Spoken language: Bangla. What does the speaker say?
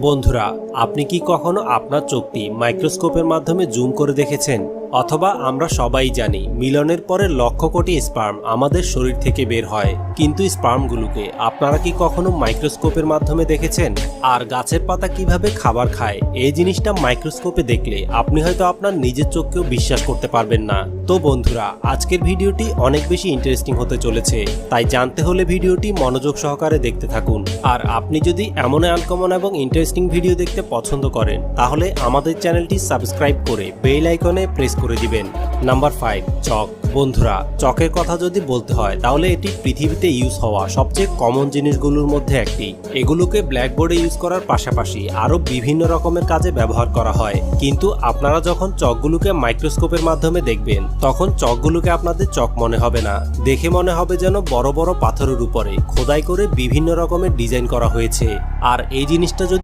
বন্ধুরা, আপনি কি কখনো আপনার চোখটি মাইক্রোস্কোপের মাধ্যমে জুম করে দেখেছেন? অথবা আমরা সবাই জানি মিলনের পরে লক্ষ কোটি স্পার্ম আমাদের শরীর থেকে বের হয়, কিন্তু স্পার্মগুলোকে আপনারা কি কখনো মাইক্রোস্কোপের মাধ্যমে দেখেছেন? আর গাছের পাতা কিভাবে খাবার খায়, এই জিনিসটা মাইক্রোস্কোপে দেখলে আপনি হয়তো আপনার নিজের চোখকেও বিশ্বাস করতে পারবেন না। তো বন্ধুরা, আজকের ভিডিওটি অনেক বেশি ইন্টারেস্টিং হতে চলেছে, তাই জানতে হলে ভিডিওটি মনোযোগ সহকারে দেখতে থাকুন। আর আপনি যদি এমন আনকমন এবং ইন্টারেস্টিং ভিডিও দেখতে পছন্দ করেন, তাহলে আমাদের চ্যানেলটি সাবস্ক্রাইব করে বেল আইকনে প্রেস করে দিবেন। নাম্বার 5, চক। বন্ধুরা, চকের কথা যদি বলতে হয় তাহলে এটি পৃথিবীতে ইউজ হওয়া সবচেয়ে কমন জিনিসগুলোর মধ্যে একটি। এগুলোকে ব্ল্যাকবোর্ডে ইউজ করার পাশাপাশি আরো বিভিন্ন রকমের কাজে ব্যবহার করা হয়, কিন্তু আপনারা যখন চকগুলোকে মাইক্রোস্কোপের মাধ্যমে দেখবেন তখন চকগুলোকে আপনাদের চক মনে হবে না, দেখে মনে হবে যেন বড় বড় পাথরের উপরে খোদাই করে বিভিন্ন রকমের ডিজাইন করা হয়েছে। আর এই জিনিসটা যদি